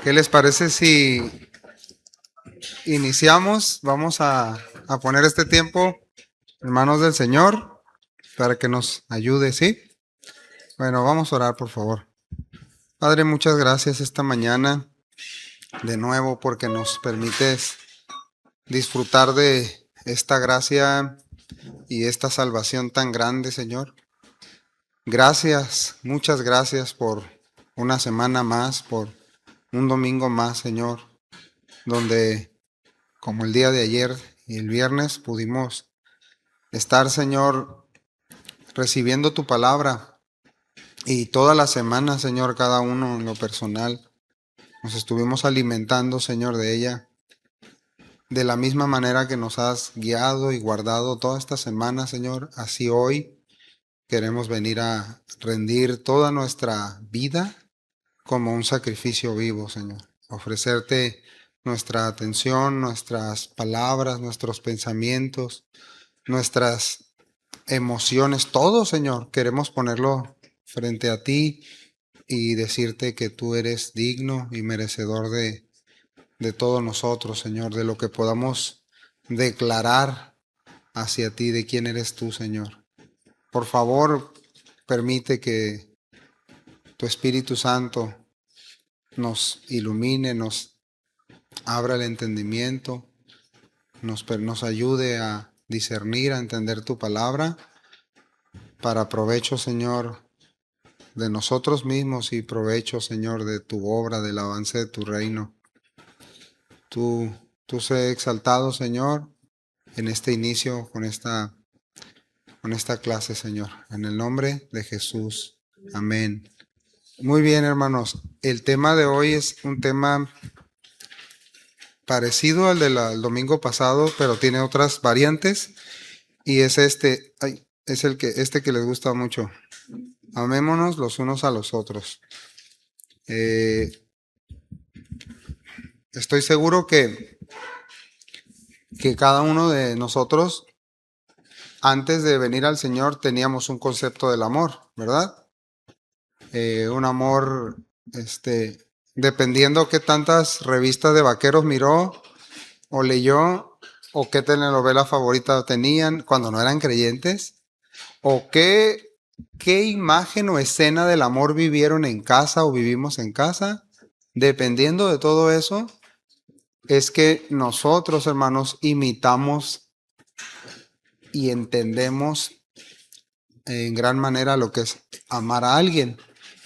¿Qué les parece si iniciamos? Vamos a poner este tiempo en manos del Señor para que nos ayude, ¿sí? Bueno, vamos a orar, por favor. Padre, muchas gracias esta mañana de nuevo porque nos permites disfrutar de esta gracia y esta salvación tan grande, Señor. Gracias, muchas gracias por una semana más, por un domingo más, Señor, donde como el día de ayer y el viernes pudimos estar, Señor, recibiendo tu palabra. Y toda la semana, Señor, cada uno en lo personal, nos estuvimos alimentando, Señor, de ella. De la misma manera que nos has guiado y guardado toda esta semana, Señor, así hoy queremos venir a rendir toda nuestra vida como un sacrificio vivo, Señor. Ofrecerte nuestra atención, nuestras palabras, nuestros pensamientos, nuestras emociones, todo, Señor. Queremos ponerlo frente a ti y decirte que tú eres digno y merecedor de todos nosotros, Señor, de lo que podamos declarar hacia ti, de quién eres tú, Señor. Por favor, permite que tu Espíritu Santo nos ilumine, nos abra el entendimiento, nos ayude a discernir, a entender tu palabra, para provecho, Señor, de nosotros mismos y provecho, Señor, de tu obra, del avance de tu reino. Tú sé exaltado, Señor, en este inicio, con esta clase, Señor. En el nombre de Jesús. Amén. Muy bien, hermanos. El tema de hoy es un tema parecido al del domingo pasado, pero tiene otras variantes. Y es es este que les gusta mucho. Amémonos los unos a los otros. Estoy seguro que cada uno de nosotros, antes de venir al Señor, teníamos un concepto del amor, ¿verdad? Un amor, dependiendo qué tantas revistas de vaqueros miró o leyó, o qué telenovela favorita tenían cuando no eran creyentes, o qué imagen o escena del amor vivieron en casa o vivimos en casa. Dependiendo de todo eso, es que nosotros, hermanos, imitamos y entendemos en gran manera lo que es amar a alguien.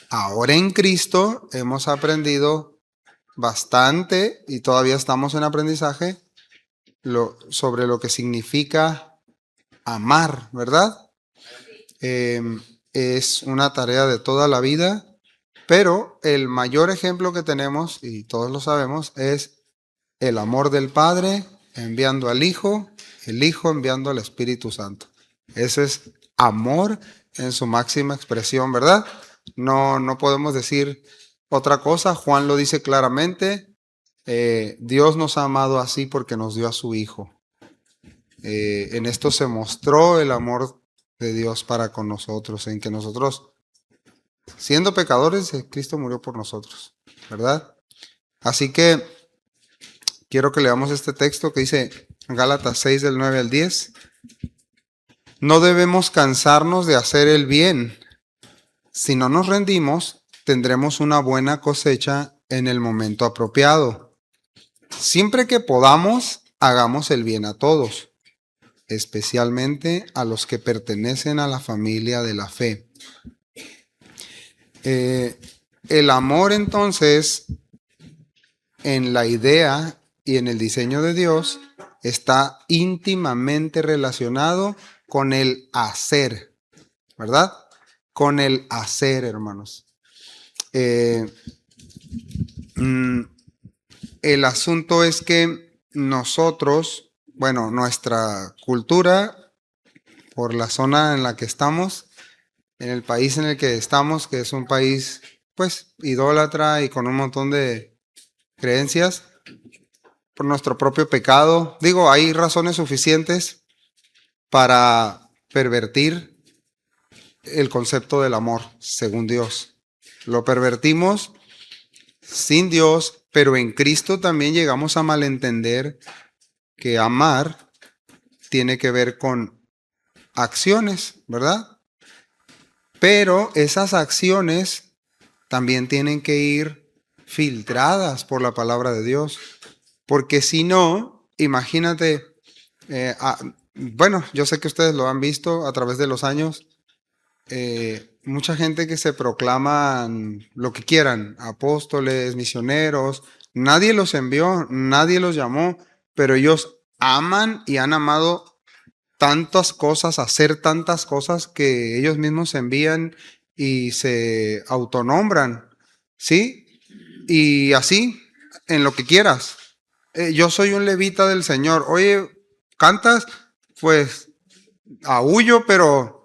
Ahora en Cristo hemos aprendido bastante y todavía estamos en aprendizaje sobre lo que significa amar, ¿verdad? Es una tarea de toda la vida, pero el mayor ejemplo que tenemos, y todos lo sabemos, es el amor del Padre enviando al Hijo, el Hijo enviando al Espíritu Santo. Ese es amor en su máxima expresión, ¿verdad? No podemos decir otra cosa. Juan lo dice claramente. Dios nos ha amado así porque nos dio a su Hijo. En esto se mostró el amor de Dios para con nosotros, en que nosotros, siendo pecadores, Cristo murió por nosotros, ¿verdad? Así que quiero que leamos este texto que dice Gálatas 6 del 9 al 10. No debemos cansarnos de hacer el bien. Si no nos rendimos, tendremos una buena cosecha en el momento apropiado. Siempre que podamos, hagamos el bien a todos, especialmente a los que pertenecen a la familia de la fe. El amor, entonces, en la idea y en el diseño de Dios, está íntimamente relacionado con el hacer, ¿verdad? Con el hacer, hermanos. El asunto es que nosotros, bueno, nuestra cultura, por la zona en la que estamos, en el país en el que estamos, que es un país, pues, idólatra y con un montón de creencias, por nuestro propio pecado. Digo, hay razones suficientes para pervertir el concepto del amor, según Dios. Lo pervertimos sin Dios Pero en Cristo también llegamos a malentender que amar tiene que ver con acciones, ¿verdad? Pero esas acciones también tienen que ir filtradas por la palabra de Dios. Porque si no, imagínate, bueno, yo sé que ustedes lo han visto a través de los años, mucha gente que se proclaman lo que quieran, apóstoles, misioneros, nadie los envió, nadie los llamó, pero ellos aman y han amado tantas cosas, hacer tantas cosas que ellos mismos se envían y se autonombran, ¿sí? Y así, en lo que quieras. Yo soy un levita del Señor. Oye, ¿cantas? Pues aúllo, pero...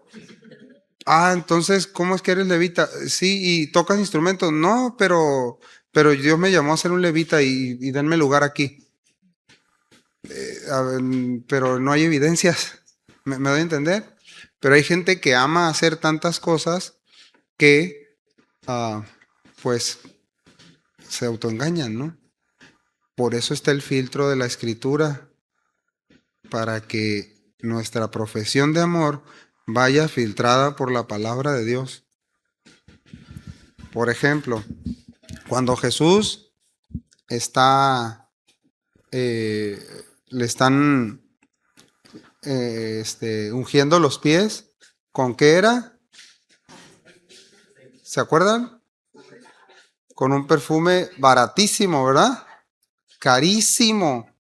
Ah, entonces, ¿cómo es que eres levita? Sí, ¿y tocas instrumentos? No, pero Dios me llamó a ser un levita y denme lugar aquí. Pero no hay evidencias. ¿Me doy a entender? Pero hay gente que ama hacer tantas cosas que, ah, pues, se autoengañan, ¿no? Por eso está el filtro de la escritura, para que nuestra profesión de amor vaya filtrada por la palabra de Dios. Por ejemplo, cuando Jesús está, le están ungiendo los pies, ¿con qué era? ¿Se acuerdan? Con un perfume baratísimo, ¿verdad? Carísimo.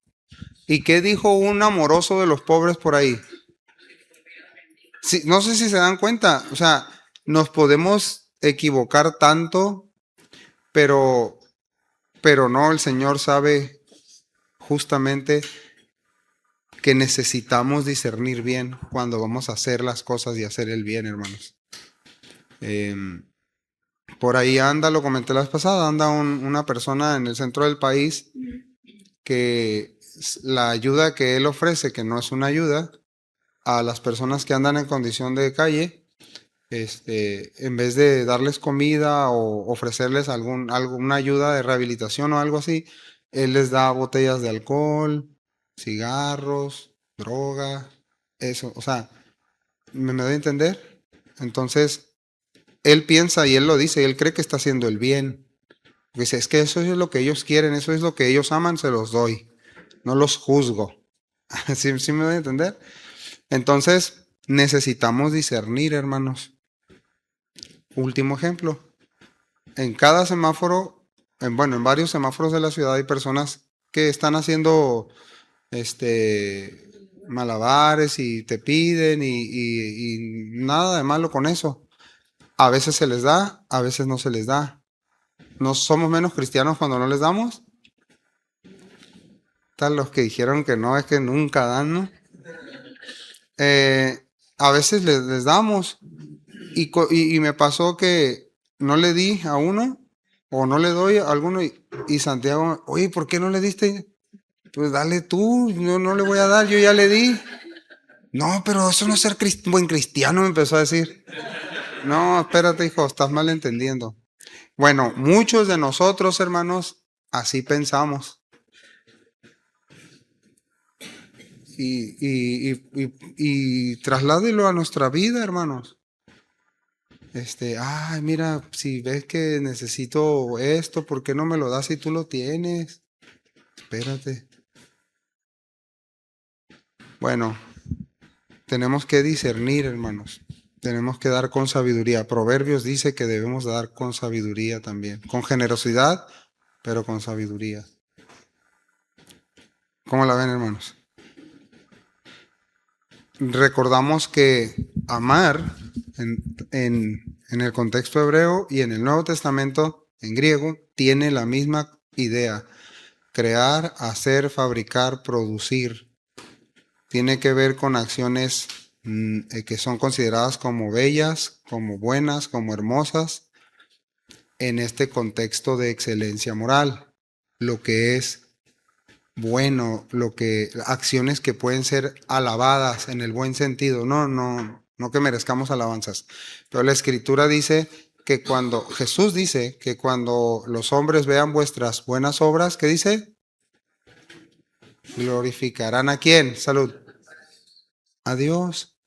¿Y qué dijo un amoroso de los pobres por ahí? Sí, no sé si se dan cuenta, o sea, nos podemos equivocar tanto, pero, pero no, el Señor sabe justamente que necesitamos discernir bien cuando vamos a hacer las cosas y hacer el bien, hermanos. Por ahí anda, lo comenté la vez pasada, anda una persona en el centro del país que la ayuda que él ofrece, que no es una ayuda, a las personas que andan en condición de calle, en vez de darles comida o ofrecerles alguna ayuda de rehabilitación o algo así, él les da botellas de alcohol, cigarros, droga, eso, o sea, ¿me doy a entender? Entonces, él piensa y él lo dice, él cree que está haciendo el bien. Dice, es que eso es lo que ellos quieren, eso es lo que ellos aman, se los doy, no los juzgo. ¿Sí me doy a entender? Entonces, necesitamos discernir, hermanos. Último ejemplo. En cada semáforo, en varios semáforos de la ciudad hay personas que están haciendo malabares y te piden y nada de malo con eso. A veces se les da, a veces no se les da. ¿No somos menos cristianos cuando no les damos? Tal los que dijeron que no, es que nunca dan, ¿no? A veces les damos y me pasó que no le di a uno o no le doy a alguno y Santiago, oye, ¿por qué no le diste? Pues dale tú, yo no le voy a dar, yo ya le di. No, pero eso no es ser buen cristiano, me empezó a decir. No, espérate, hijo, estás mal entendiendo. Bueno, muchos de nosotros, hermanos, así pensamos. Y trasládelo a nuestra vida, hermanos. Ay, mira, si ves que necesito esto, ¿por qué no me lo das si tú lo tienes? Espérate. Bueno, tenemos que discernir, hermanos. Tenemos que dar con sabiduría. Proverbios dice que debemos dar con sabiduría también. Con generosidad, pero con sabiduría. ¿Cómo la ven, hermanos? Recordamos que amar en el contexto hebreo y en el Nuevo Testamento, en griego, tiene la misma idea. Crear, hacer, fabricar, producir. Tiene que ver con acciones que son consideradas como bellas, como buenas, como hermosas, en este contexto de excelencia moral. Lo que es bueno, acciones que pueden ser alabadas en el buen sentido. No que merezcamos alabanzas. Pero la Escritura dice que cuando, Jesús dice que cuando los hombres vean vuestras buenas obras, ¿qué dice? Glorificarán ¿a quién? Salud. A Dios.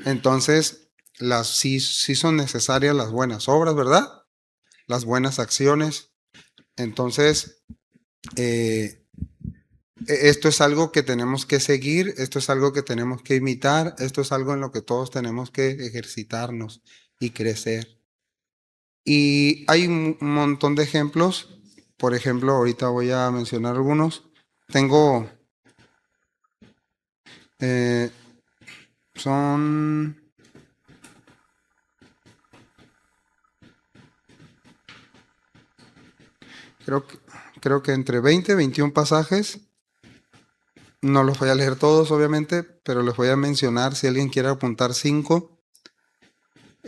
Entonces, sí son necesarias las buenas obras, ¿verdad? Las buenas acciones. Entonces, esto es algo que tenemos que seguir, esto es algo que tenemos que imitar, esto es algo en lo que todos tenemos que ejercitarnos y crecer. Y hay un montón de ejemplos. Por ejemplo, ahorita voy a mencionar algunos. Tengo, eh, son, creo que, creo que entre 20 y 21 pasajes. No los voy a leer todos, obviamente, pero les voy a mencionar, si alguien quiere apuntar, 5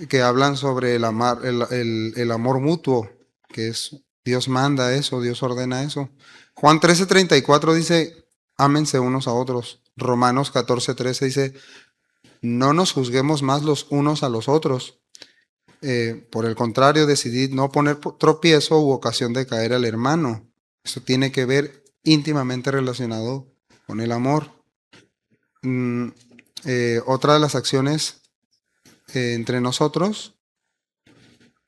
que hablan sobre el amor mutuo, que es Dios manda eso, Dios ordena eso. Juan 13:34 dice, ámense unos a otros. Romanos 14:13 dice, no nos juzguemos más los unos a los otros. Por el contrario, decidid no poner tropiezo u ocasión de caer al hermano. Eso tiene que ver íntimamente relacionado con el amor. Otra de las acciones entre nosotros,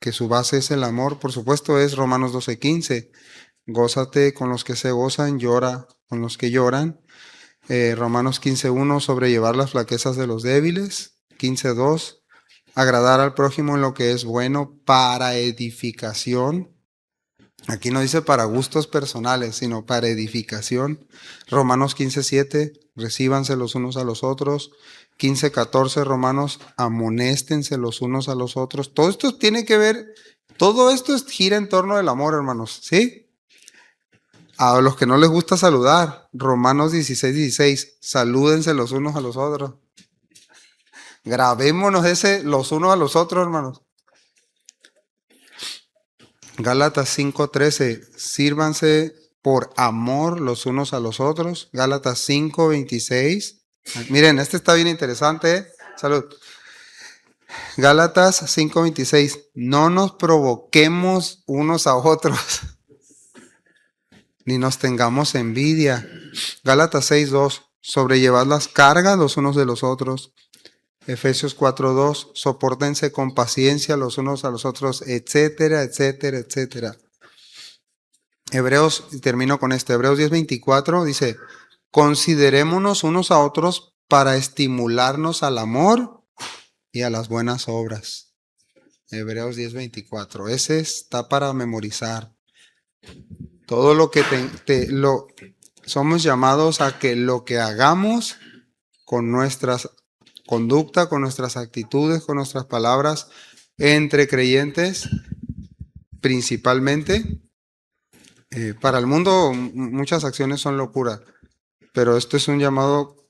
que su base es el amor, por supuesto, es Romanos 12:15. Gózate con los que se gozan, llora con los que lloran. Romanos 15:1, sobrellevar las flaquezas de los débiles. 15:2, agradar al prójimo en lo que es bueno para edificación. Aquí no dice para gustos personales, sino para edificación. Romanos 15:7, recíbanse los unos a los otros. 15:14, Romanos, amonéstense los unos a los otros. Todo esto tiene que ver, todo esto gira en torno del amor, hermanos, ¿sí? A los que no les gusta saludar, Romanos 16:16, salúdense los unos a los otros. Grabémonos ese los unos a los otros, hermanos. Gálatas 5:13, sírvanse por amor los unos a los otros. Gálatas 5:26. Miren, este está bien interesante, ¿eh? Salud. Gálatas 5:26, no nos provoquemos unos a otros, ni nos tengamos envidia. Gálatas 6:2, sobrellevad las cargas los unos de los otros. Efesios 4:2, sopórtense con paciencia los unos a los otros, etcétera, etcétera, etcétera. Hebreos, y termino con este, Hebreos 10:24 dice, considerémonos unos a otros para estimularnos al amor y a las buenas obras. Hebreos 10:24, ese está para memorizar. Todo lo que somos llamados a que lo que hagamos con nuestras conducta, con nuestras actitudes, con nuestras palabras, entre creyentes, principalmente. Para el mundo muchas acciones son locura, pero esto es un llamado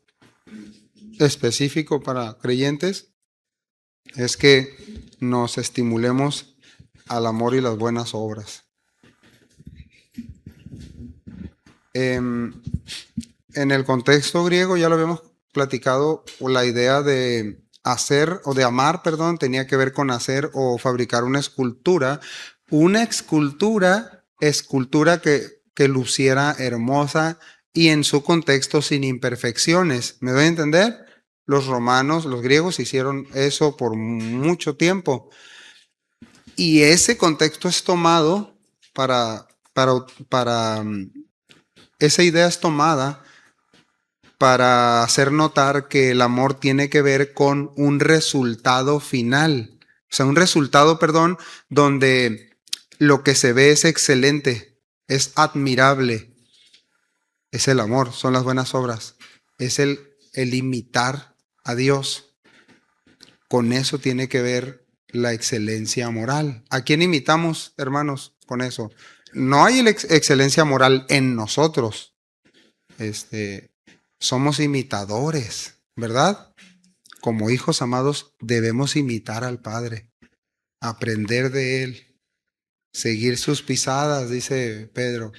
específico para creyentes, es que nos estimulemos al amor y las buenas obras. En el contexto griego, ya lo habíamos platicado, la idea de hacer o de amar, perdón, tenía que ver con hacer o fabricar una escultura. Una escultura que luciera hermosa y en su contexto sin imperfecciones. ¿Me doy a entender? Los romanos, los griegos hicieron eso por mucho tiempo. Y ese contexto es tomado esa idea es tomada para hacer notar que el amor tiene que ver con un resultado final. O sea, un resultado, perdón, donde lo que se ve es excelente, es admirable. Es el amor, son las buenas obras. Es el imitar a Dios. Con eso tiene que ver la excelencia moral. ¿A quién imitamos, hermanos, con eso? No hay excelencia moral en nosotros. Somos imitadores, ¿verdad? Como hijos amados debemos imitar al Padre, aprender de Él, seguir sus pisadas, dice Pedro.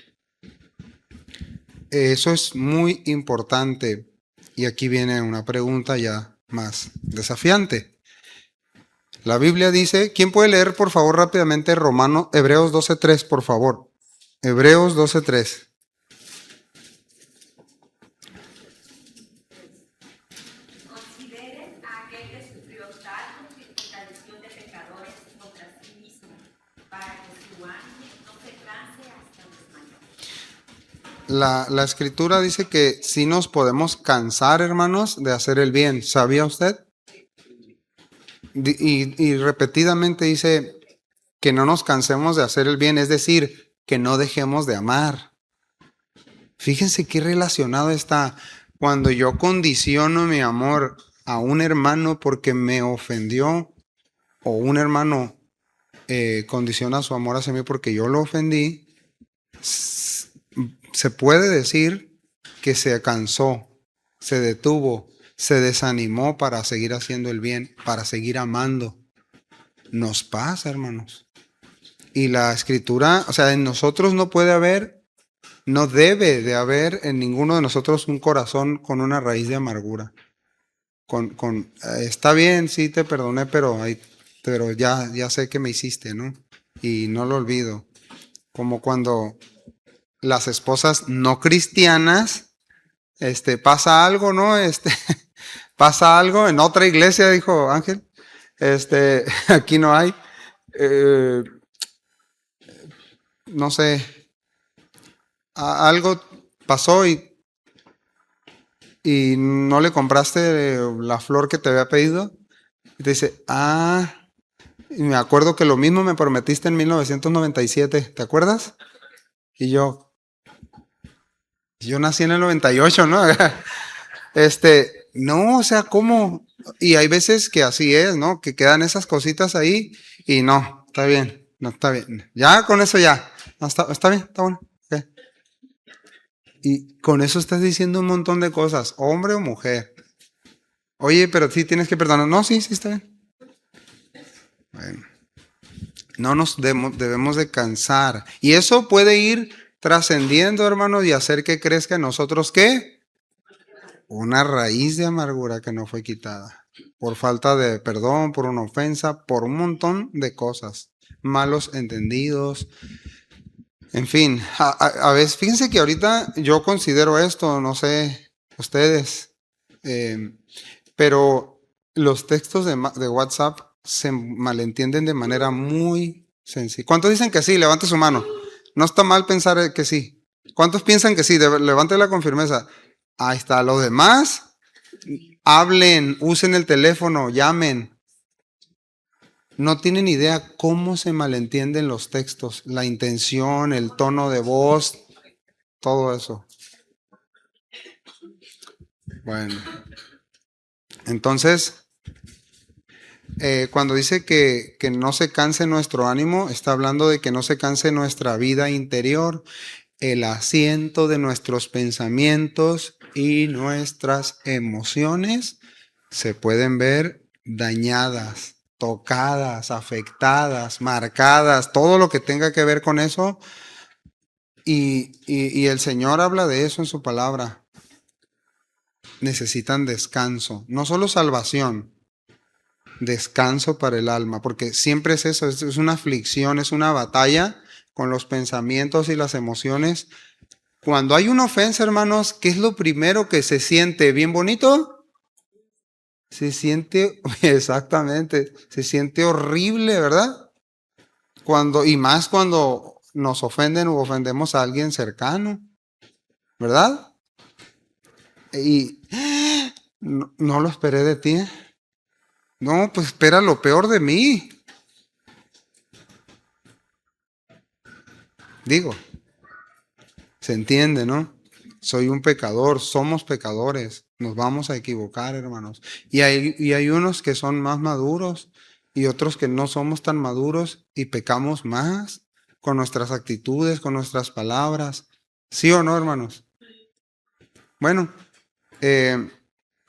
Eso es muy importante. Y aquí viene una pregunta ya más desafiante. La Biblia dice, ¿quién puede leer por favor rápidamente Hebreos 12:3, por favor? Hebreos 12:3. Consideren a aquel que sufrió tal contradicción de pecadores contra sí mismo, para que su ánimo no se canse hasta desmayar. La escritura dice que sí nos podemos cansar, hermanos, de hacer el bien. ¿Sabía usted? Y repetidamente dice que no nos cansemos de hacer el bien, es decir, que no dejemos de amar. Fíjense qué relacionado está cuando yo condiciono mi amor a un hermano porque me ofendió, o un hermano condiciona su amor hacia mí porque yo lo ofendí. Se puede decir que se cansó, se detuvo, se desanimó para seguir haciendo el bien, para seguir amando. Nos pasa, hermanos. Y la escritura, o sea, en nosotros no puede haber, no debe de haber en ninguno de nosotros un corazón con una raíz de amargura. Está bien, sí te perdoné, pero ya sé que me hiciste, ¿no? Y no lo olvido. Como cuando las esposas no cristianas, pasa algo, ¿no? Pasa algo en otra iglesia, dijo Ángel. Aquí no hay. Eh, no sé, algo pasó y no le compraste la flor que te había pedido. Y te dice, y me acuerdo que lo mismo me prometiste en 1997, ¿te acuerdas? Y yo nací en el 98, ¿no? No, o sea, ¿cómo? Y hay veces que así es, ¿no? Que quedan esas cositas ahí y no, está bien, no está bien. Ya con eso ya, no, está bien, está bueno. Ok. Y con eso estás diciendo un montón de cosas, hombre o mujer. Oye, pero sí tienes que perdonar. No, sí, sí, está bien. Bueno, no nos debemos de cansar. Y eso puede ir trascendiendo, hermanos, y hacer que crezca en nosotros, ¿qué? Una raíz de amargura que no fue quitada. Por falta de perdón, por una ofensa, por un montón de cosas. Malos entendidos. En fin, a veces, fíjense que ahorita yo considero esto, no sé, ustedes, pero los textos de WhatsApp se malentienden de manera muy sencilla. ¿Cuántos dicen que sí? Levante su mano. No está mal pensar que sí. ¿Cuántos piensan que sí? Levántela con firmeza. Ahí está. Los demás, hablen, usen el teléfono, llamen. No tienen idea cómo se malentienden los textos, la intención, el tono de voz, todo eso. Bueno, entonces, cuando dice que no se canse nuestro ánimo, está hablando de que no se canse nuestra vida interior, el asiento de nuestros pensamientos y nuestras emociones se pueden ver dañadas, tocadas, afectadas, marcadas, todo lo que tenga que ver con eso. Y el Señor habla de eso en su palabra. Necesitan descanso, no solo salvación, descanso para el alma, porque siempre es eso, es una aflicción, es una batalla con los pensamientos y las emociones. Cuando hay una ofensa, hermanos, ¿qué es lo primero que se siente? ¿Bien bonito? Se siente, exactamente, se siente horrible, ¿verdad? Y más cuando nos ofenden o ofendemos a alguien cercano, ¿verdad? Y no lo esperé de ti. No, pues espera lo peor de mí. Digo, se entiende, ¿no? Soy un pecador, somos pecadores, nos vamos a equivocar, hermanos. Y hay unos que son más maduros y otros que no somos tan maduros y pecamos más con nuestras actitudes, con nuestras palabras. ¿Sí o no, hermanos? Bueno,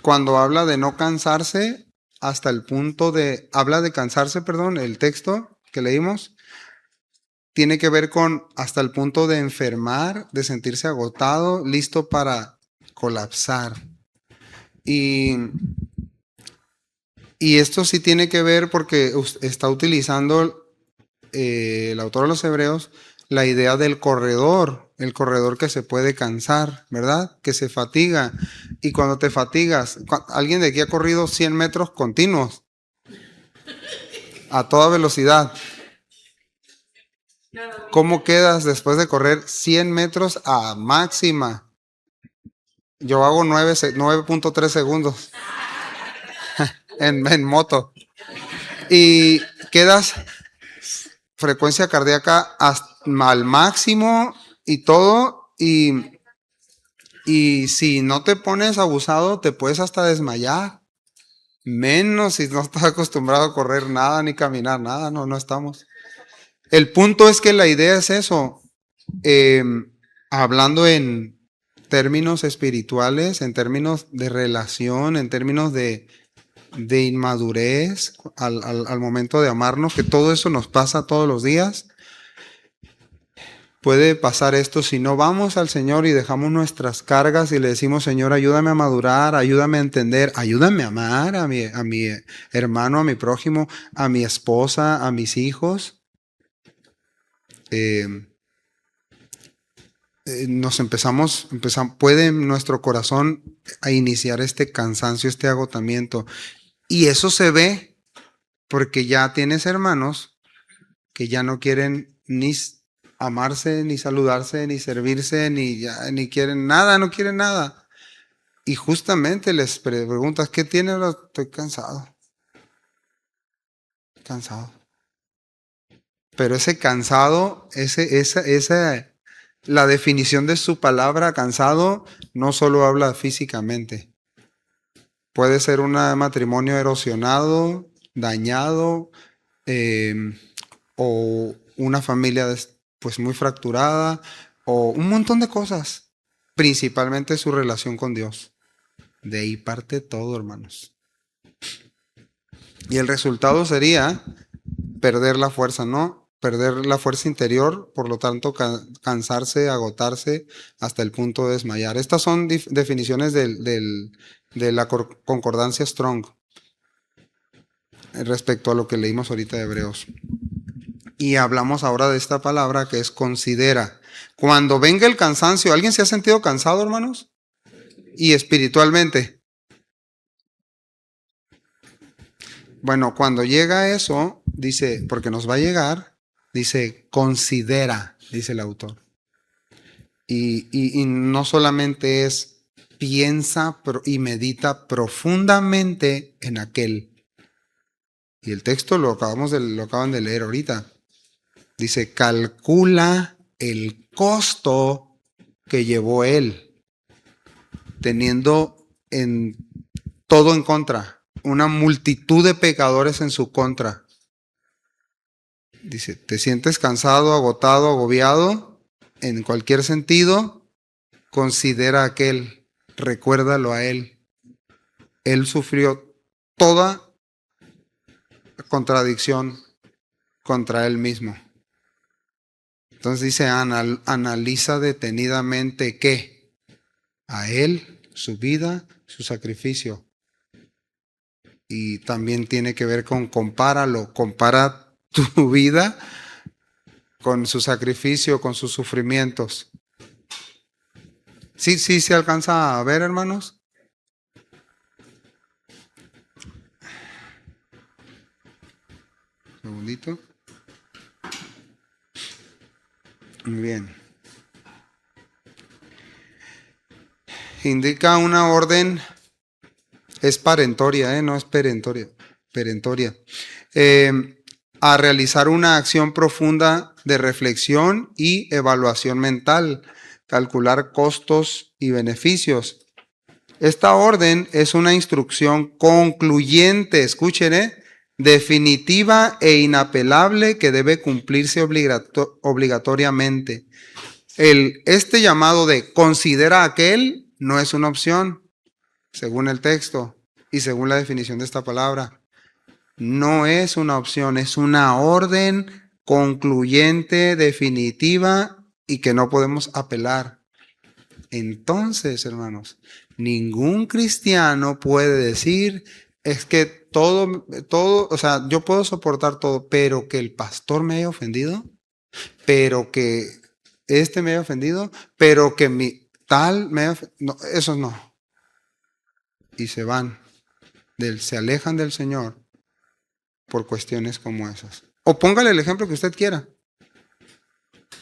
cuando habla de no cansarse, habla de cansarse, perdón, el texto que leímos, tiene que ver con hasta el punto de enfermar, de sentirse agotado, listo para colapsar. Y Y esto sí tiene que ver porque está utilizando el autor de los Hebreos la idea del corredor, el corredor que se puede cansar, ¿verdad? Que se fatiga. Y cuando te fatigas, alguien de aquí ha corrido 100 metros continuos a toda velocidad. ¿Cómo quedas después de correr 100 metros a máxima? Yo hago 9.3 segundos en moto. Y quedas frecuencia cardíaca al máximo y todo. Y si no te pones abusado, te puedes hasta desmayar. Menos si no estás acostumbrado a correr nada ni caminar nada. No estamos. El punto es que la idea es eso. Hablando en términos espirituales, en términos de relación, en términos de inmadurez al momento de amarnos, que todo eso nos pasa todos los días. Puede pasar esto si no vamos al Señor y dejamos nuestras cargas y le decimos, Señor, ayúdame a madurar, ayúdame a entender, ayúdame a amar a mi hermano, a mi prójimo, a mi esposa, a mis hijos. Puede nuestro corazón a iniciar este cansancio, este agotamiento. Y eso se ve porque ya tienes hermanos que ya no quieren ni amarse, ni saludarse, ni servirse, ni quieren nada, no quieren nada. Y justamente les preguntas, ¿qué tienes? Estoy cansado. Cansado. Pero ese cansado, la definición de su palabra cansado no solo habla físicamente. Puede ser un matrimonio erosionado, dañado, o una familia pues muy fracturada, o un montón de cosas. Principalmente su relación con Dios. De ahí parte todo, hermanos. Y el resultado sería perder la fuerza, ¿no? Perder la fuerza interior, por lo tanto cansarse, agotarse hasta el punto de desmayar. Estas son definiciones de la concordancia Strong respecto a lo que leímos ahorita de Hebreos. Y hablamos ahora de esta palabra que es considera. Cuando venga el cansancio, ¿alguien se ha sentido cansado, hermanos? Y espiritualmente. Bueno, cuando llega eso, dice, porque nos va a llegar, dice, considera, dice el autor. Y no solamente es piensa y medita profundamente en aquel. Y el texto lo acaban de leer ahorita. Dice, calcula el costo que llevó él, teniendo todo en contra, una multitud de pecadores en su contra. Dice, ¿te sientes cansado, agotado, agobiado? En cualquier sentido, considera a aquel, recuérdalo a él. Él sufrió toda contradicción contra él mismo. Entonces dice, analiza detenidamente ¿qué? A él, su vida, su sacrificio. Y también tiene que ver con compara tu vida con su sacrificio, con sus sufrimientos. Sí, se alcanza a ver, hermanos. Un segundito. Muy bien. Indica una orden, es parentoria, no es perentoria. A realizar una acción profunda de reflexión y evaluación mental, calcular costos y beneficios. Esta orden es una instrucción concluyente, escuchen, definitiva e inapelable que debe cumplirse obligatoriamente. Este llamado de considera aquel no es una opción, según el texto y según la definición de esta palabra. No es una opción, es una orden concluyente, definitiva y que no podemos apelar. Entonces, hermanos, ningún cristiano puede decir Es que o sea, yo puedo soportar todo, pero que el pastor me haya ofendido, pero que este me haya ofendido, pero que mi tal me haya ofendido, no, esos no. Y se van, se alejan del Señor por cuestiones como esas. O póngale el ejemplo que usted quiera.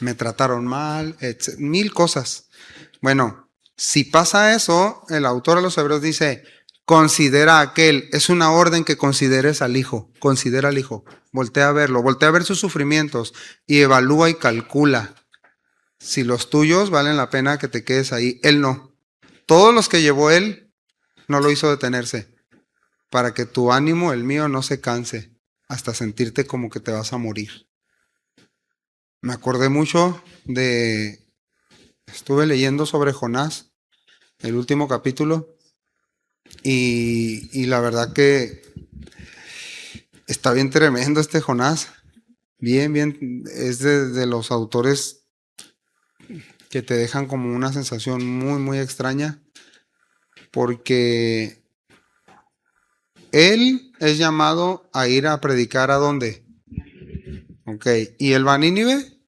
Me trataron mal, mil cosas. Bueno, si pasa eso, el autor de los Hebreos dice, considera aquel, es una orden que consideres al hijo, considera al hijo, voltea a verlo, voltea a ver sus sufrimientos y evalúa y calcula si los tuyos valen la pena que te quedes ahí. Él no. Todos los que llevó él no lo hizo detenerse, para que tu ánimo, el mío, no se canse hasta sentirte como que te vas a morir. Me acordé mucho estuve leyendo sobre Jonás, el último capítulo, y la verdad que está bien tremendo este Jonás. Bien, bien, es de los autores que te dejan como una sensación muy, muy extraña, porque él es llamado a ir a predicar ¿a dónde? Ok, y él va a Nínive,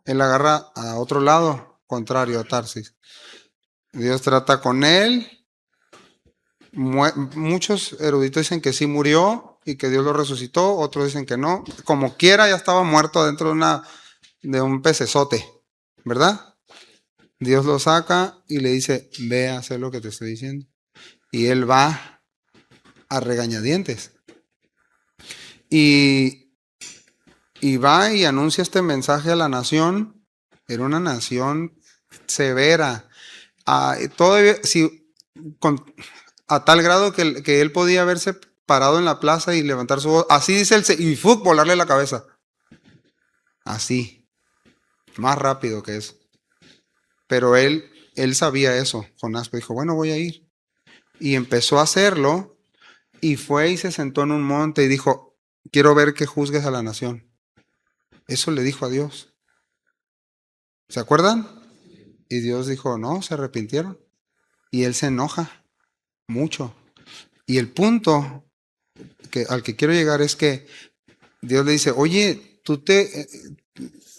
él agarra a otro lado, contrario a Tarsis. Dios trata con él. Muchos eruditos dicen que sí murió y que Dios lo resucitó, otros dicen que no. Como quiera, ya estaba muerto dentro de un pecesote, ¿verdad? Dios lo saca y le dice, ve a hacer lo que te estoy diciendo. Y él va a regañadientes. Y, y va y anuncia este mensaje a la nación. Era una nación severa. Todavía, a tal grado que él podía haberse parado en la plaza y levantar su voz. Así dice y volarle la cabeza. Así, más rápido que eso. Pero él sabía eso. Jonás dijo, bueno, voy a ir. Y empezó a hacerlo y fue y se sentó en un monte y dijo, quiero ver que juzgues a la nación. Eso le dijo a Dios. ¿Se acuerdan? Y Dios dijo, no, se arrepintieron. Y él se enoja mucho. Y el punto al que quiero llegar es que Dios le dice, oye,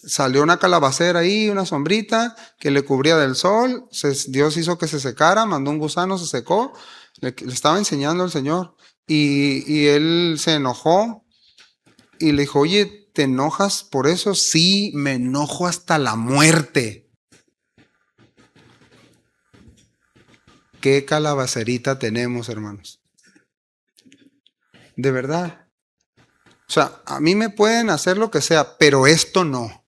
salió una calabacera ahí, una sombrita que le cubría del sol, Dios hizo que se secara, mandó un gusano, se secó, le estaba enseñando al Señor y él se enojó y le dijo, oye, ¿te enojas por eso? Sí, me enojo hasta la muerte. ¿Qué calabacerita tenemos, hermanos? De verdad. O sea, a mí me pueden hacer lo que sea, pero esto no.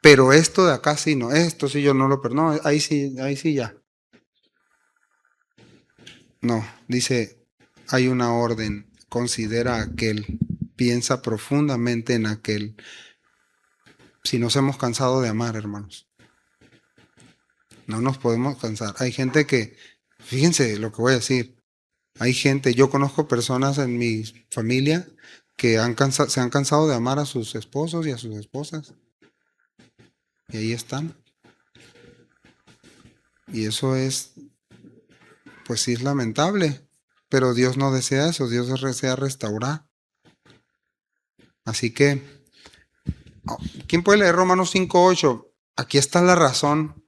Pero esto de acá sí no, esto sí yo no lo perdono, ahí sí ya. No, dice, hay una orden, considera aquel, piensa profundamente en aquel. Si nos hemos cansado de amar, hermanos, no nos podemos cansar. Hay gente que, fíjense lo que voy a decir, hay gente, yo conozco personas en mi familia que se han cansado de amar a sus esposos y a sus esposas. Y ahí están. Y eso es, pues sí es lamentable, pero Dios no desea eso, Dios desea restaurar. Así que, ¿quién puede leer Romanos 5:8? Aquí está la razón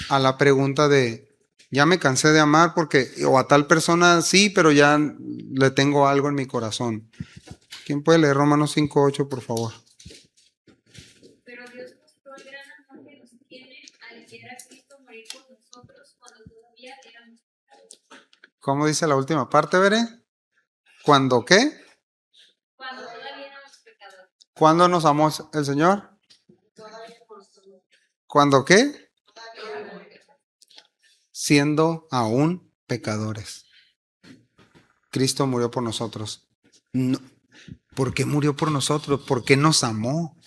a la pregunta de, ya me cansé de amar porque, o a tal persona sí, pero ya le tengo algo en mi corazón. ¿Quién puede leer Romanos 5:8, por favor? Pero Dios mostró el gran amor que nos tiene al enviar a Cristo morir por nosotros cuando todavía éramos pecadores. ¿Cómo dice la última parte, Veré? ¿Cuándo qué? Cuando todavía éramos pecadores. ¿Cuándo nos amó el Señor? ¿Cuándo qué? Siendo aún pecadores. Cristo murió por nosotros. No, ¿por qué murió por nosotros? ¿Por qué nos amó?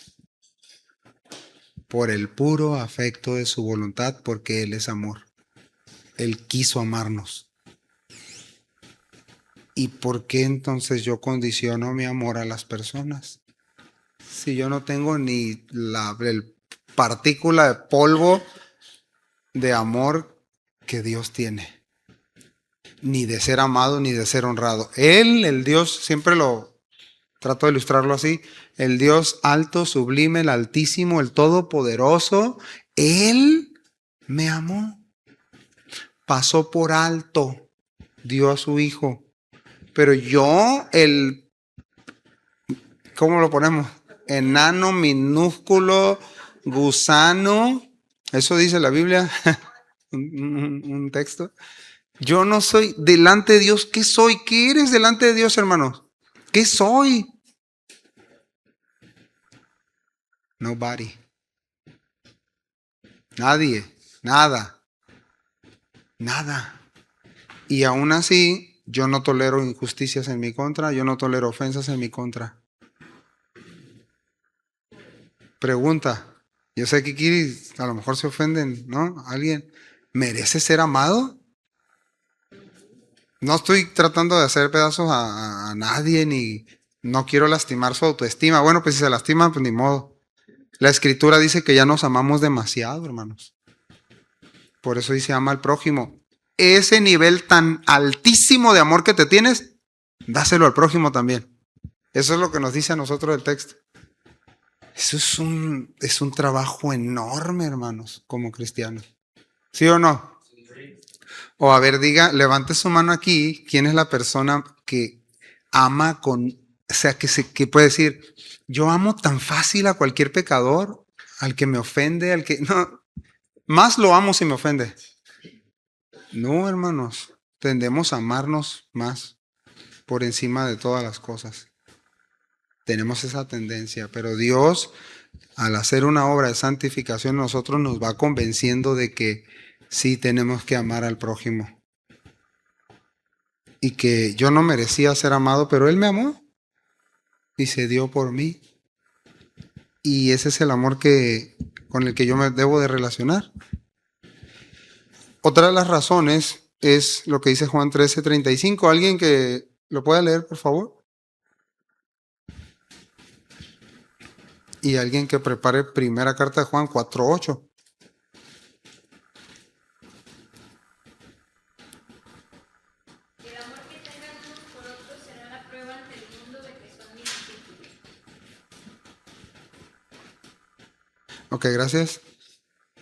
Por el puro afecto de su voluntad, porque Él es amor. Él quiso amarnos. ¿Y por qué entonces yo condiciono mi amor a las personas? Si yo no tengo ni el partícula de polvo de amor que Dios tiene. ni de ser amado, ni de ser honrado. Él, el Dios, siempre lo trato de ilustrarlo así, el Dios alto, sublime, el altísimo, el todopoderoso, Él me amó, pasó por alto, dio a su hijo. Pero yo, ¿cómo lo ponemos? Enano, minúsculo, gusano, eso dice la Biblia, un texto. Yo no soy delante de Dios. ¿Qué soy? ¿Qué eres delante de Dios, hermanos? ¿Qué soy? Nobody. Nadie. Nada. Nada. Y aún así, yo no tolero injusticias en mi contra. Yo no tolero ofensas en mi contra. Pregunta. Yo sé que aquí a lo mejor se ofenden, ¿no? ¿Alguien merece ser amado? No estoy tratando de hacer pedazos a nadie, ni no quiero lastimar su autoestima. Bueno, pues si se lastima, pues ni modo. La escritura dice que ya nos amamos demasiado, hermanos. Por eso dice ama al prójimo. Ese nivel tan altísimo de amor que te tienes, dáselo al prójimo también. Eso es lo que nos dice a nosotros el texto. Eso es un trabajo enorme, hermanos, como cristianos. ¿Sí o no? O a ver, diga, levante su mano aquí. ¿Quién es la persona que ama con, o sea, que puede decir, yo amo tan fácil a cualquier pecador, al que me ofende, al que no, más lo amo si me ofende? No, hermanos, tendemos a amarnos más por encima de todas las cosas. Tenemos esa tendencia, pero Dios, al hacer una obra de santificación, nosotros nos va convenciendo de que sí tenemos que amar al prójimo. Y que yo no merecía ser amado, pero Él me amó y se dio por mí. Y ese es el amor con el que yo me debo de relacionar. Otra de las razones es lo que dice Juan 13:35. ¿Alguien que lo pueda leer, por favor? Y alguien que prepare primera carta de Juan 4:8. El amor que tengan unos por otros será la prueba ante el mundo de que son mis discípulos. Ok, gracias.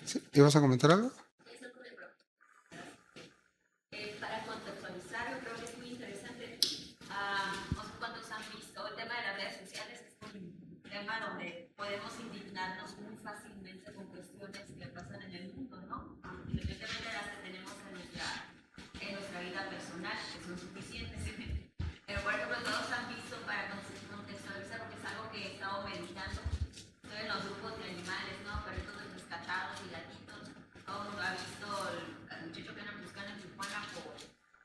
¿Sí? ¿Ibas a comentar algo? Para contextualizar, yo creo que es muy interesante. No sé cuántos han visto el tema de las redes sociales, es un tema donde podemos indignarnos muy fácilmente con cuestiones que pasan en el mundo, ¿no? Independientemente de las que tenemos en nuestra vida personal, que son suficientes. Pero, por ejemplo, todos han visto, para contextualizar, porque es algo que he estado meditando, en los grupos de animales, ¿no? Perritos rescatados y gatitos. Todo el mundo ha visto al muchacho que andan buscando en Tijuana por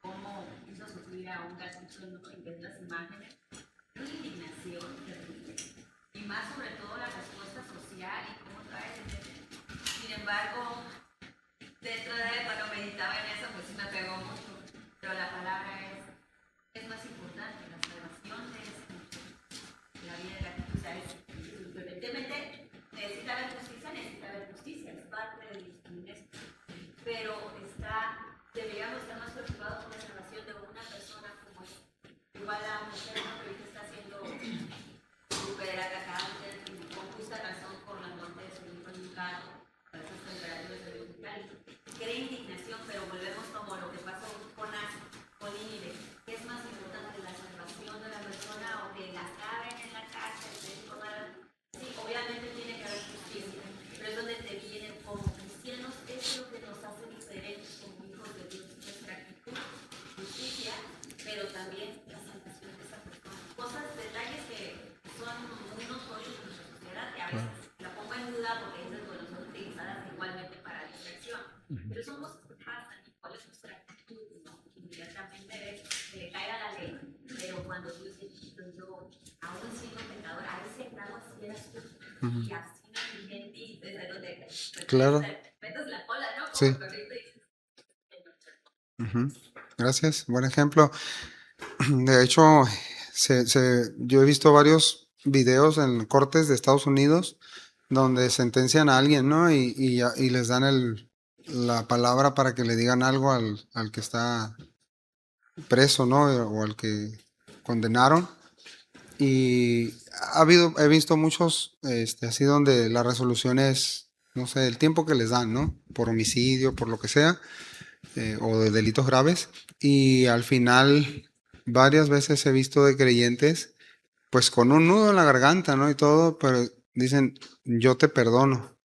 cómo hizo sufrir a un gatito, ¿no? Y ves las imágenes. Una indignación terrible. Y más sobre todo la respuesta social y cómo trae ese tema. Sin embargo, dentro de cuando meditaba en eso, pues sí me pegó mucho. Pero la palabra es más importante, la salvación de ese muchacho. La vida de gatito, o sea, evidentemente necesita haber justicia, es parte de los fines, pero deberíamos estar más preocupados por la salvación de una persona como es. Igual la mujer, ¿no? Que ahorita está siendo súper atacada con justa razón por la muerte de su hijo en un carro, por esas temperaturas de Mexicali. Crea indignación, pero volvemos como lo que pasó con Nínive. ¿Qué es más importante, la salvación de la persona o que la caben en la cárcel? Sí, obviamente tiene que haber justicia, pero es donde te vienen como cristianos, es lo que nos hace diferentes como hijos de Dios, nuestra actitud, justicia, pero también la salvación de esa persona. Cosas, detalles que son muy notorios en nuestra sociedad, que a veces la pongo en duda porque esas bueno, son utilizadas igualmente para distracción, pero son cosas que pasan y cuál es nuestra actitud, ¿no? Inmediatamente ves que le caiga la ley, pero cuando Dios dice, yo aún siendo pecador, a ese grado así eras tú, y así no hay gente, y desde donde Claro. metes la cola, ¿no? Como Sí. el perrito y dices, Gracias, buen ejemplo. De hecho, yo he visto varios videos en cortes de Estados Unidos donde sentencian a alguien, ¿no? Y les dan la palabra para que le digan algo al que está preso, ¿no? O al que condenaron. Y he visto muchos, así donde la resolución es, no sé, el tiempo que les dan, ¿no? Por homicidio, por lo que sea, o de delitos graves. Y al final, varias veces he visto de creyentes, pues con un nudo en la garganta, ¿no? Y todo, pero dicen, yo te perdono,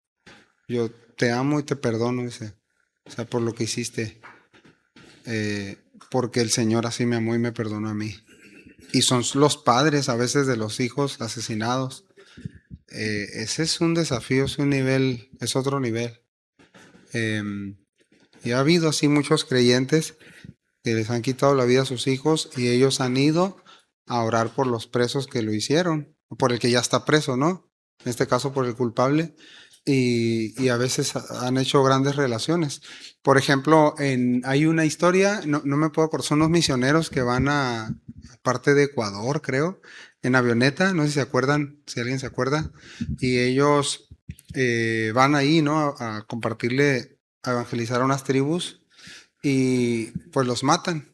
yo te amo y te perdono, dice. O sea, por lo que hiciste, porque el Señor así me amó y me perdonó a mí. Y son los padres a veces de los hijos asesinados. Ese es un desafío, es un nivel, es otro nivel. Y ha habido así muchos creyentes que les han quitado la vida a sus hijos y ellos han ido a orar por los presos que lo hicieron, o por el que ya está preso, ¿no? En este caso por el culpable. Y a veces han hecho grandes relaciones. Por ejemplo, hay una historia, no me puedo acordar, son unos misioneros que van a parte de Ecuador, creo, en avioneta, no sé si se acuerdan, si alguien se acuerda, y ellos van ahí, ¿no? A compartirle, a evangelizar a unas tribus y pues los matan,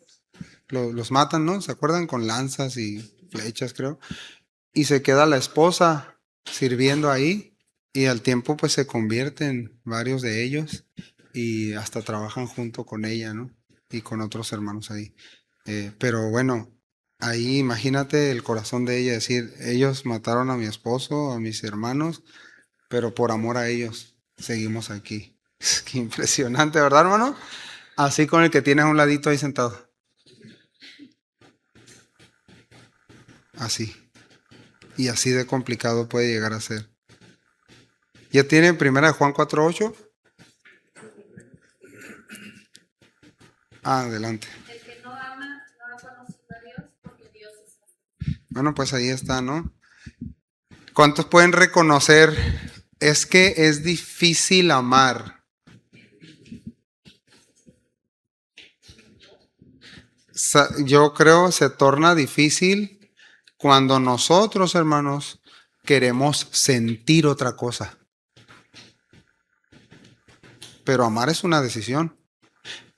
los matan, ¿no? ¿Se acuerdan? Con lanzas y flechas, creo. Y se queda la esposa sirviendo ahí y al tiempo pues se convierten varios de ellos y hasta trabajan junto con ella, ¿no? Y con otros hermanos ahí. Pero bueno, ahí imagínate el corazón de ella, decir, ellos mataron a mi esposo, a mis hermanos, pero por amor a ellos seguimos aquí. Qué impresionante, ¿verdad, hermano? Así con el que tienes a un ladito ahí sentado. Así. Y así de complicado puede llegar a ser. ¿Ya tiene primera de Juan 4:8? Ah, adelante. El que no ama no ha conocido a Dios porque Dios es amor. Bueno, pues ahí está, ¿no? ¿Cuántos pueden reconocer? Es que es difícil amar. Yo creo se torna difícil cuando nosotros, hermanos, queremos sentir otra cosa. Pero amar es una decisión.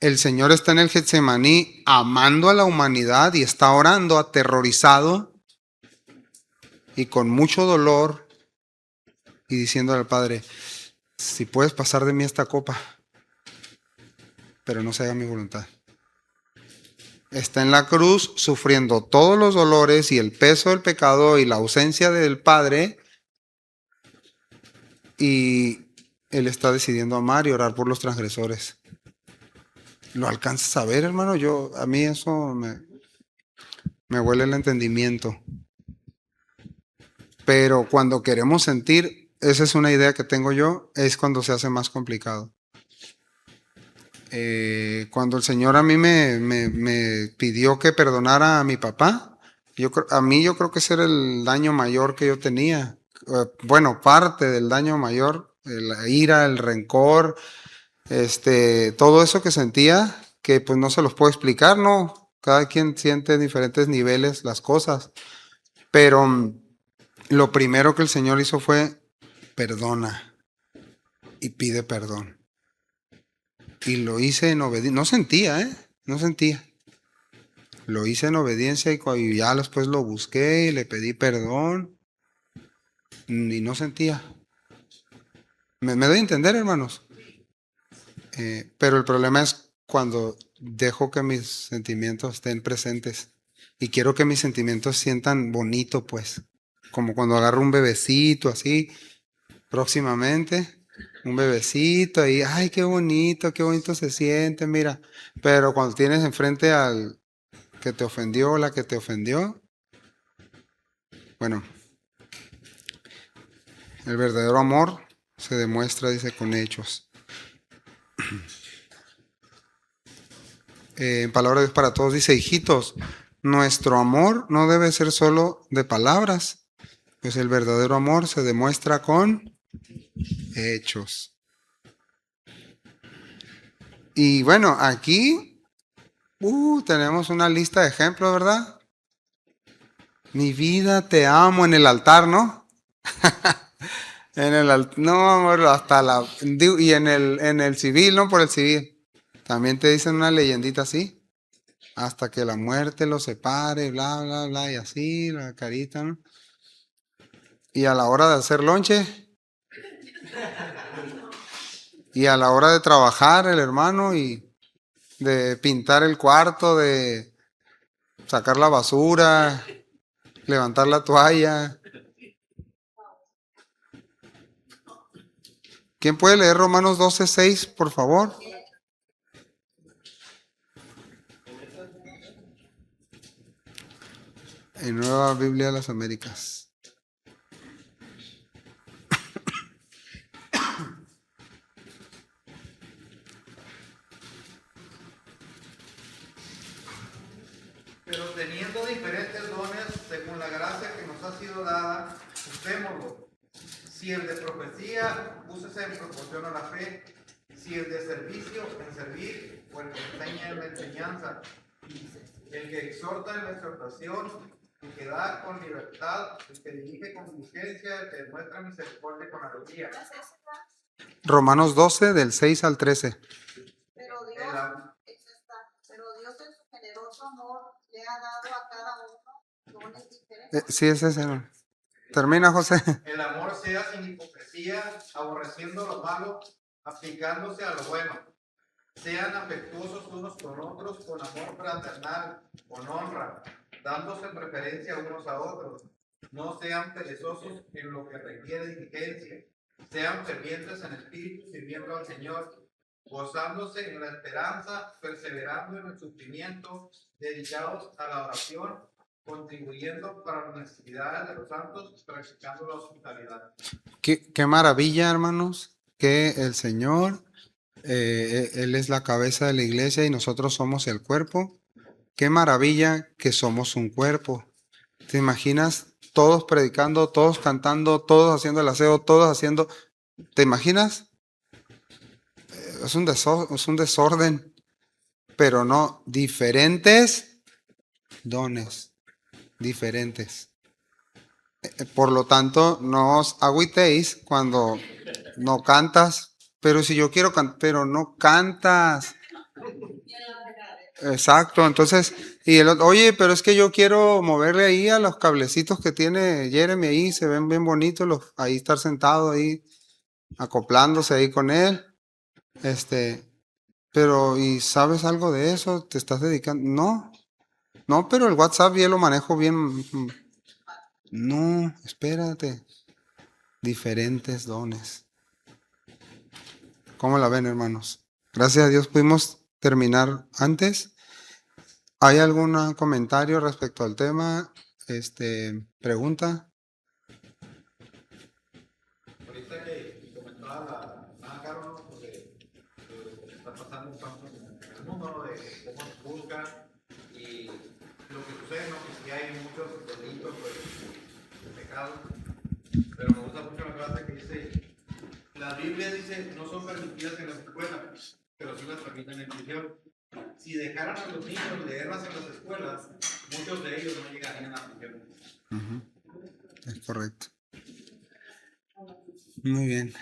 El Señor está en el Getsemaní amando a la humanidad y está orando aterrorizado y con mucho dolor y diciéndole al Padre, si puedes pasar de mí esta copa, pero no se haga mi voluntad. Está en la cruz sufriendo todos los dolores y el peso del pecado y la ausencia del Padre y Él está decidiendo amar y orar por los transgresores. ¿Lo alcanzas a ver, hermano? A mí eso me huele el entendimiento. Pero cuando queremos sentir, esa es una idea que tengo yo, es cuando se hace más complicado. Cuando el Señor a mí me pidió que perdonara a mi papá, yo creo que ese era el daño mayor que yo tenía. Bueno, parte del daño mayor, la ira, el rencor, todo eso que sentía, que pues no se los puedo explicar, ¿no? Cada quien siente en diferentes niveles las cosas. Pero lo primero que el Señor hizo fue perdona y pide perdón. Y lo hice en obediencia. No sentía, ¿eh? No sentía. Lo hice en obediencia y ya después lo busqué y le pedí perdón. Y no sentía. ¿Me doy a entender, hermanos? Pero el problema es cuando dejo que mis sentimientos estén presentes. Y quiero que mis sentimientos sientan bonito, pues. Como cuando agarro un bebecito así, próximamente. Un bebecito y, ay, qué bonito se siente, mira. Pero cuando tienes enfrente al que te ofendió o la que te ofendió, bueno, el verdadero amor se demuestra, dice, con hechos. En Palabra de Dios para Todos dice, hijitos, nuestro amor no debe ser solo de palabras, pues el verdadero amor se demuestra con hechos. Y bueno, aquí tenemos una lista de ejemplos, ¿verdad? Mi vida, te amo en el altar, ¿no? No, amor, hasta y en el civil, ¿no? Por el civil. También te dicen una leyendita así. hasta que la muerte los separe, bla, bla, bla, y así, la carita, ¿no? Y a la hora de hacer lonche, y a la hora de trabajar el hermano, y de pintar el cuarto, de sacar la basura, levantar la toalla. ¿Quién puede leer Romanos 12:6, por favor? En Nueva Biblia de las Américas. Pero teniendo diferentes dones según la gracia que nos ha sido dada, usémoslo. Si el de profecía, úsese en proporción a la fe. Si el de servicio, en servir, o el que enseña en la enseñanza. El que exhorta en la exhortación, el que da con libertad, el que dirige con diligencia, el que demuestra misericordia con alegría. Romanos 12, del 6 al 13. Pero Dios, pero Dios en su generoso amor le ha dado a cada uno dones diferentes. Sí, es ese. ¿No? Termina, José. El amor sea sin hipocresía, aborreciendo lo malo, aplicándose a lo bueno. Sean afectuosos unos con otros, con amor fraternal, con honra, dándose preferencia unos a otros. No sean perezosos en lo que requiere diligencia. Sean fervientes en espíritu, sirviendo al Señor, gozándose en la esperanza, perseverando en el sufrimiento, dedicados a la oración, contribuyendo para las necesidades de los santos, practicando la hospitalidad. Qué maravilla, hermanos, que el Señor, Él es la cabeza de la iglesia y nosotros somos el cuerpo. Qué maravilla que somos un cuerpo. ¿Te imaginas? Todos predicando, todos cantando, todos haciendo el aseo, todos haciendo... ¿Te imaginas? Es un desorden, pero no, diferentes dones, diferentes. Por lo tanto, no os agüitéis cuando no cantas, pero si yo quiero cantar, pero no cantas. Exacto, entonces, y el otro, oye, pero es que yo quiero moverle ahí a los cablecitos que tiene Jeremy ahí, se ven bien bonitos, ahí estar sentado ahí, acoplándose ahí con él. Pero, ¿y sabes algo de eso? ¿Te estás dedicando? No, no, pero el WhatsApp ya lo manejo bien. No, espérate. Diferentes dones. ¿Cómo la ven, hermanos? Gracias a Dios pudimos terminar antes. ¿Hay algún comentario respecto al tema? ¿Pregunta? Ahorita que comentaba la Caro, ¿no? Porque está pasando un tanto en el mundo, ¿no? De cómo se juzga y lo que sucede, ¿no? Que sí hay muchos delitos, pues, de pecado, pero me gusta mucho la frase que dice, la Biblia dice, no son permitidas en las escuelas, pero sí las permiten en prisión. Si dejaran a los niños leerlas en las escuelas, muchos de ellos no llegarían a prisión. Es correcto. Muy bien.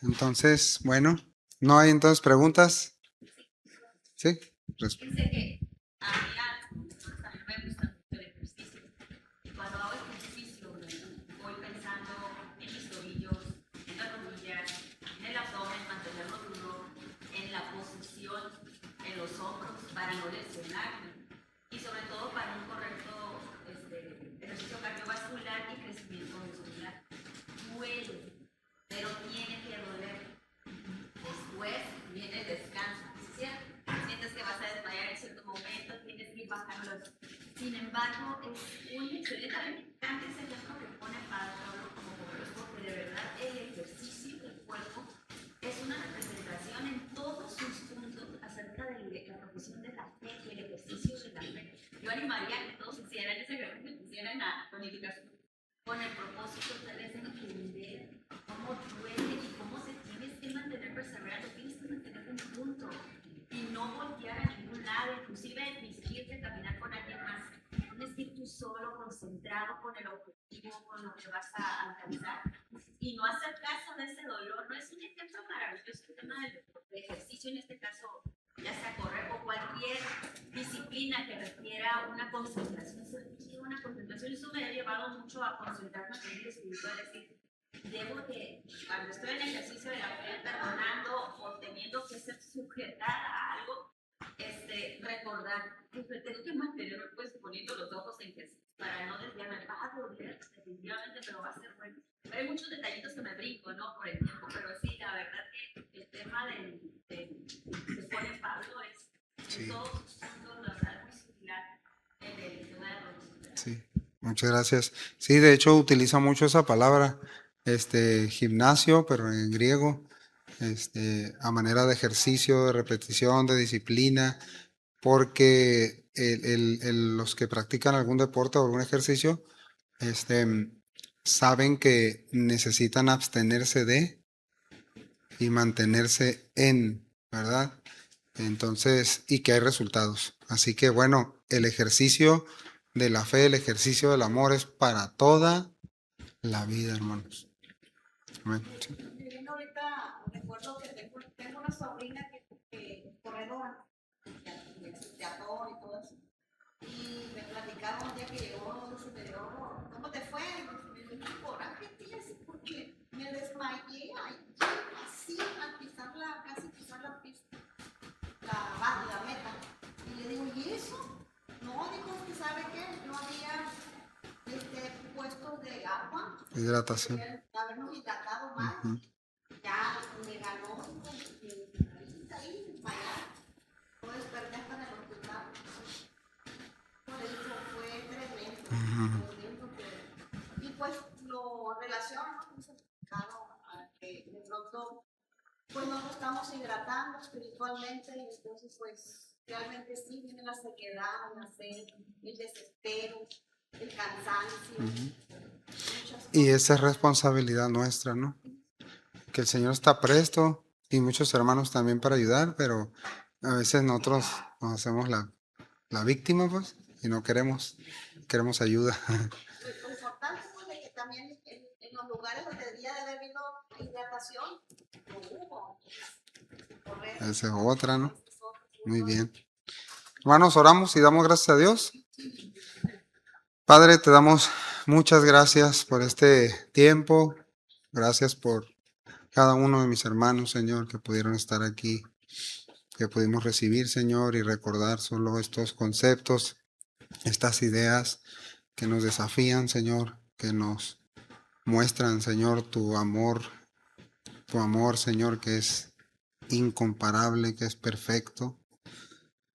Entonces, bueno, ¿no hay entonces preguntas? ¿Sí? Fíjense que a mí también me gusta mucho el ejercicio. Y cuando hago ejercicio, voy pensando en mis tobillos, en las rodillas, en el abdomen, mantenerlo duro, en la posición, en los hombros, para no lesionarme. Y sobre todo para un correcto ejercicio cardiovascular y crecimiento muscular. Duele, pero tiene que doler. Después viene el descanso, ¿cierto? Sientes que vas a desmayar en cierto momento, tienes que ir bajando los... Sin embargo, es un excelente, a mí me encanta ese ejemplo que pone Padre Pablo como poderoso, porque de verdad el ejercicio del cuerpo es una representación en todos sus puntos acerca de la profesión de la fe y el ejercicio de la fe. Yo animaría a que todos hicieran ese ejercicio, pusieran a tonificación con el propósito de entender cómo duele y cómo se tienes que mantener perseverante, tienes que mantenerte en punto y no voltear a ningún lado, inclusive dirigirte, caminar con alguien más. Tienes que ir tú solo, concentrado con el objetivo, con lo que vas a alcanzar y no hacer caso de ese dolor. No es un ejemplo maravilloso, el tema del ejercicio, en este caso ya sea correr o cualquier disciplina que requiera una concentración. Una concentración, eso me ha llevado mucho a concentrarme en el espiritual, es decir, debo de, cuando estoy en ejercicio de la fe, perdonando o teniendo que ser sujetada a algo, recordar que tengo que mantenerme pues poniendo los ojos en Jesús para no desviarme. Va a doler definitivamente, pero va a ser bueno. Hay muchos detallitos que me brinco, ¿no? Por el tiempo, pero sí, la verdad que el tema que pone Pablo es Sí. todos sus puntos, la verdad, muy similar en el tema de la religión. Sí, muchas gracias. Sí, de hecho utiliza mucho esa palabra, gimnasio, pero en griego, a manera de ejercicio, de repetición, de disciplina, porque los que practican algún deporte o algún ejercicio, saben que necesitan abstenerse de y mantenerse en, ¿verdad? Entonces, y que hay resultados. Así que bueno, el ejercicio de la fe, el ejercicio del amor es para toda la vida, hermanos. Amén. Sí. Me vino ahorita, recuerdo que tengo una sobrina que es corredora, de atón y todo eso. Y me platicaron un día que llegó su superior, ¿cómo te fue? Me dio un coraje, tía, porque me desmayé así al casi pisar la pista, la meta. Y le digo, ¿y eso? No, dijo, que sabe qué, no había puestos de agua. Hidratación. Habernos hidratado más. Ujú. Ya me ganó ahí, desmayar. No desperté hasta en el hospital. Por eso fue tremendo. Ujú. Tremendo y pues lo relaciono con ese pecado a que de pronto pues nos estamos hidratando espiritualmente y entonces pues realmente sí viene la sequedad, la sed, el desespero, el cansancio, muchas cosas. Y esa es responsabilidad nuestra, ¿no? Que el Señor está presto y muchos hermanos también para ayudar, pero a veces nosotros nos hacemos la víctima, pues, y no queremos ayuda. Lo importante pues de que también en los lugares donde debía de haber habido hidratación, no hubo. Correr, Esa es otra, ¿no? ese es otro punto. Muy bien. Hermanos, oramos y damos gracias a Dios. Padre, te damos muchas gracias por este tiempo. Gracias por cada uno de mis hermanos, Señor, que pudieron estar aquí, que pudimos recibir, Señor, y recordar solo estos conceptos, estas ideas que nos desafían, Señor, que nos muestran, Señor, tu amor, Señor, que es incomparable, que es perfecto,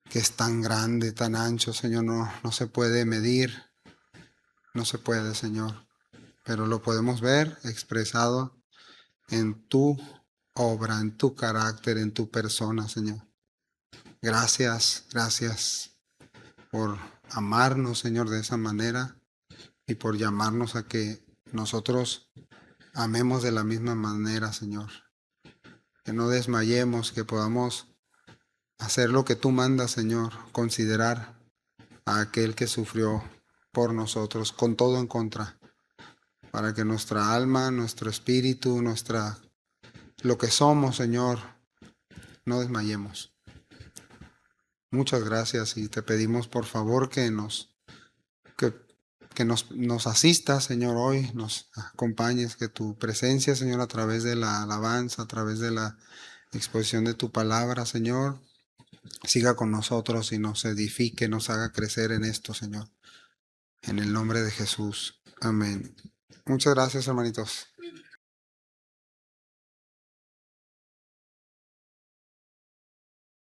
que es tan grande, tan ancho, Señor, no se puede medir, no se puede, Señor, pero lo podemos ver expresado en tu obra, en tu carácter, en tu persona, Señor. Gracias, gracias por amarnos, Señor, de esa manera y por llamarnos a que nosotros amemos de la misma manera, Señor. Que no desmayemos, que podamos hacer lo que tú mandas, Señor, considerar a aquel que sufrió por nosotros, con todo en contra, para que nuestra alma, nuestro espíritu, lo que somos, Señor, no desmayemos. Muchas gracias y te pedimos por favor que nos asistas, Señor, hoy, nos acompañes, que tu presencia, Señor, a través de la alabanza, a través de la exposición de tu palabra, Señor, siga con nosotros y nos edifique, nos haga crecer en esto, Señor. En el nombre de Jesús. Amén. Muchas gracias, hermanitos.